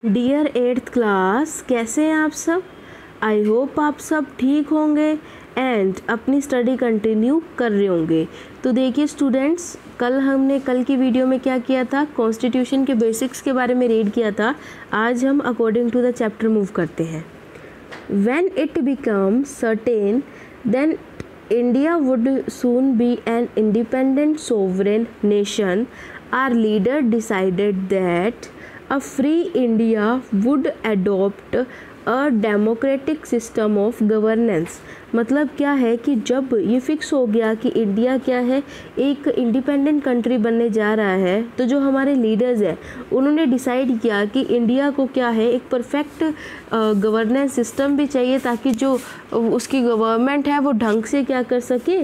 Dear 8th class, कैसे हैं आप सब। आई होप आप सब ठीक होंगे एंड अपनी स्टडी कंटिन्यू कर रहे होंगे। तो देखिए स्टूडेंट्स, कल की वीडियो में क्या किया था, कॉन्स्टिट्यूशन के बेसिक्स के बारे में रीड किया था। आज हम according to the chapter move करते हैं। When it become certain then India would soon be an independent sovereign nation. Our leader decided that a free India would adopt a democratic system of governance. मतलब क्या है कि जब ये fix हो गया कि इंडिया क्या है, एक इंडिपेंडेंट कंट्री बनने जा रहा है, तो जो हमारे लीडर्स हैं उन्होंने डिसाइड किया कि इंडिया को क्या है, एक परफेक्ट गवर्नेंस सिस्टम भी चाहिए ताकि जो उसकी गवर्नमेंट है वो ढंग से क्या कर सके,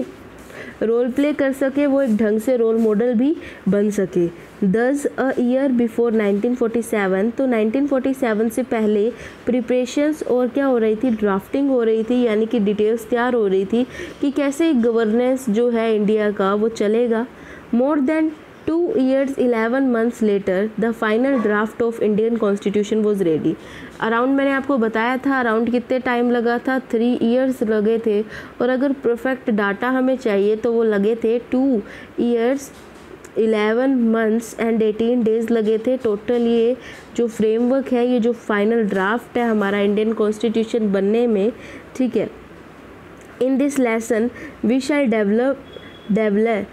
रोल प्ले कर सके, वो एक ढंग से रोल मॉडल भी बन सके। 10 ईयर बिफोर 1947, तो 1947 से पहले प्रिपरेशंस और क्या हो रही थी, ड्राफ्टिंग हो रही थी, यानी कि डिटेल्स तैयार हो रही थी कि कैसे गवर्नेंस जो है इंडिया का वो चलेगा। More than 2 years 11 months later the final draft of Indian Constitution was ready. Around मैंने आपको बताया था अराउंड कितने टाइम लगा था, 3 years लगे थे, और अगर परफेक्ट डाटा हमें चाहिए तो वो लगे थे 2 years 11 months and 18 days लगे थे टोटल। ये जो फ्रेमवर्क है, ये जो फाइनल ड्राफ्ट है हमारा इंडियन कॉन्स्टिट्यूशन बनने में, ठीक है। In this lesson we shall develop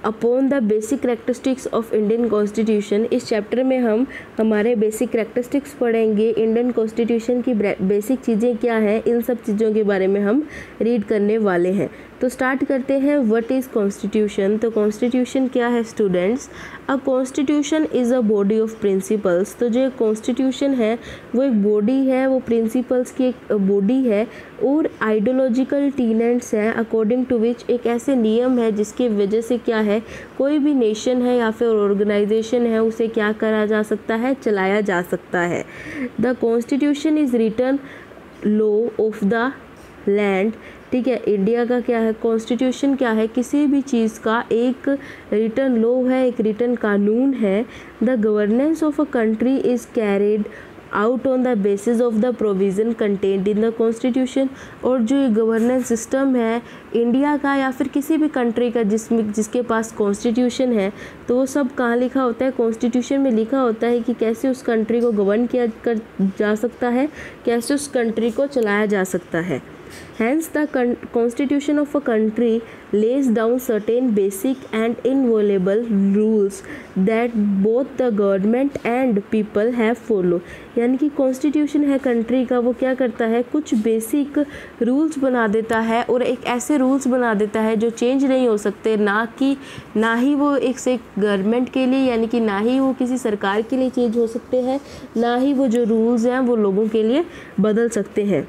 upon the basic characteristics of Indian constitution. इस चैप्टर में हम हमारे बेसिक करेक्टरिस्टिक्स पढ़ेंगे, इंडियन कॉन्स्टिट्यूशन की बेसिक चीज़ें क्या हैं, इन सब चीज़ों के बारे में हम रीड करने वाले हैं। तो स्टार्ट करते हैं। What is constitution. तो कॉन्स्टिट्यूशन क्या है students. A constitution is a body of principles. तो जो कॉन्स्टिट्यूशन है वो एक बॉडी है, वो प्रिंसिपल्स की एक बॉडी है और आइडियोलॉजिकल टीनेंट्स हैं अकॉर्डिंग टू विच, एक ऐसे नियम है जिसकी वजह से क्या है, कोई भी नेशन है या फिर ऑर्गेनाइजेशन है उसे क्या करा जा सकता है, चलाया जा सकता है। The constitution is written law of the land. ठीक है, इंडिया का क्या है, कॉन्स्टिट्यूशन क्या है, किसी भी चीज़ का एक रिटन लॉ है, एक रिटन कानून है। The governance of a country is carried out on the basis of the provision content in the constitution. और जो ये गवर्नेंस सिस्टम है इंडिया का या फिर किसी भी कंट्री का जिसके पास कॉन्स्टिट्यूशन है, तो वो सब कहाँ लिखा होता है, कॉन्स्टिट्यूशन में लिखा होता है कि कैसे उस कंट्री को गवर्न किया जा सकता है, कैसे उस कंट्री को चलाया जा सकता है। Hence, the constitution of a country lays down certain basic and inviolable rules that both the government and people have follow। यानी कि कॉन्स्टिट्यूशन है कंट्री का, वो क्या करता है, कुछ बेसिक रूल्स बना देता है और एक ऐसे रूल्स बना देता है जो चेंज नहीं हो सकते, ना ही वो एक से गवर्नमेंट के लिए, यानी कि ना ही वो किसी सरकार के लिए चेंज हो सकते हैं, ना ही वो जो रूल्स हैं वो लोगों के लिए बदल सकते हैं।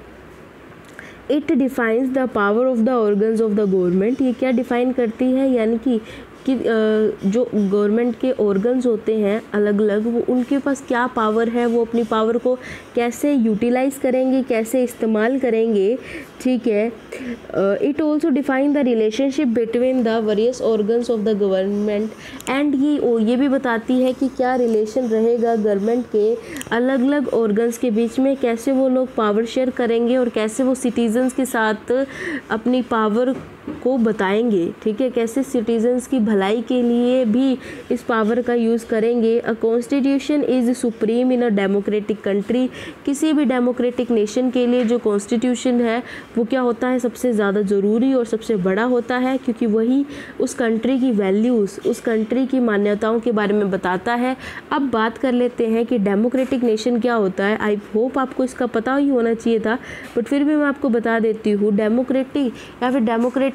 It defines the power of the organs of the government. ये क्या डिफ़ाइन करती है, यानी कि जो गवर्नमेंट के ऑर्गन्स होते हैं अलग अलग, वो उनके पास क्या पावर है, वो अपनी पावर को कैसे यूटिलाइज़ करेंगे, कैसे इस्तेमाल करेंगे। ठीक है। It also define the relationship between the various organs of the government and ये भी बताती है कि क्या रिलेशन रहेगा गवर्नमेंट के अलग अलग ऑर्गन्स के बीच में, कैसे वो लोग पावर शेयर करेंगे और कैसे वो सिटीजन्स के साथ अपनी पावर को बताएंगे। ठीक है, कैसे सिटीजन्स की भलाई के लिए भी इस पावर का यूज़ करेंगे। A constitution is supreme in a democratic country. किसी भी डेमोक्रेटिक नेशन के लिए जो कॉन्स्टिट्यूशन है वो क्या होता है, सबसे ज़्यादा ज़रूरी और सबसे बड़ा होता है, क्योंकि वही उस कंट्री की वैल्यूज़, उस कंट्री की मान्यताओं के बारे में बताता है। अब बात कर लेते हैं कि डेमोक्रेटिक नेशन क्या होता है। आई होप आपको इसका पता ही होना चाहिए था, बट फिर भी मैं आपको बता देती हूँ। डेमोक्रेटिक या फिर डेमोक्रेसी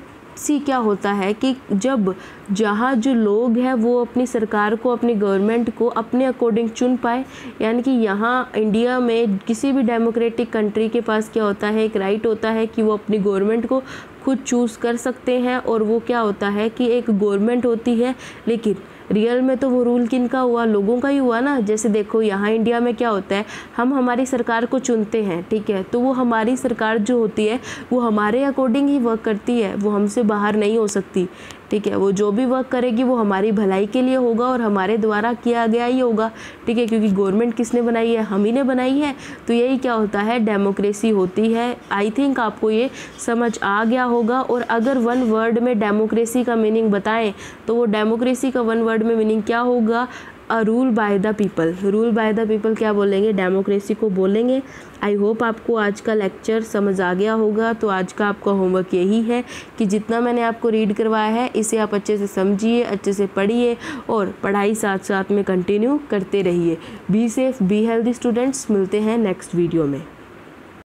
क्या होता है कि जब जहाँ जो लोग हैं वो अपनी सरकार को, अपनी गवर्नमेंट को अपने अकॉर्डिंग चुन पाए, यानी कि यहाँ इंडिया में किसी भी डेमोक्रेटिक कंट्री के पास क्या होता है, एक राइट होता है कि वो अपनी गवर्नमेंट को खुद चूज़ कर सकते हैं। और वो क्या होता है कि एक गवर्नमेंट होती है, लेकिन रियल में तो वो रूल किनका हुआ, लोगों का ही हुआ ना। जैसे देखो यहाँ इंडिया में क्या होता है, हम हमारी सरकार को चुनते हैं, ठीक है, तो वो हमारी सरकार जो होती है वो हमारे अकॉर्डिंग ही वर्क करती है, वो हमसे बाहर नहीं हो सकती। ठीक है। वो जो भी वर्क करेगी वो हमारी भलाई के लिए होगा और हमारे द्वारा किया गया ही होगा, ठीक है, क्योंकि गवर्नमेंट किसने बनाई है, हम ही ने बनाई है। तो यही क्या होता है, डेमोक्रेसी होती है। आई थिंक आपको ये समझ आ गया होगा। और अगर वन वर्ड में डेमोक्रेसी का मीनिंग बताएं तो वो डेमोक्रेसी का वन वर्ड में मीनिंग क्या होगा, a rule by the people. Rule by the people क्या बोलेंगे, डेमोक्रेसी को बोलेंगे। आई होप आपको आज का लेक्चर समझ आ गया होगा। तो आज का आपका होमवर्क यही है कि जितना मैंने आपको रीड करवाया है इसे आप अच्छे से समझिए, अच्छे से पढ़िए और पढ़ाई साथ साथ में कंटिन्यू करते रहिए। Be safe, be healthy students. मिलते हैं नेक्स्ट वीडियो में।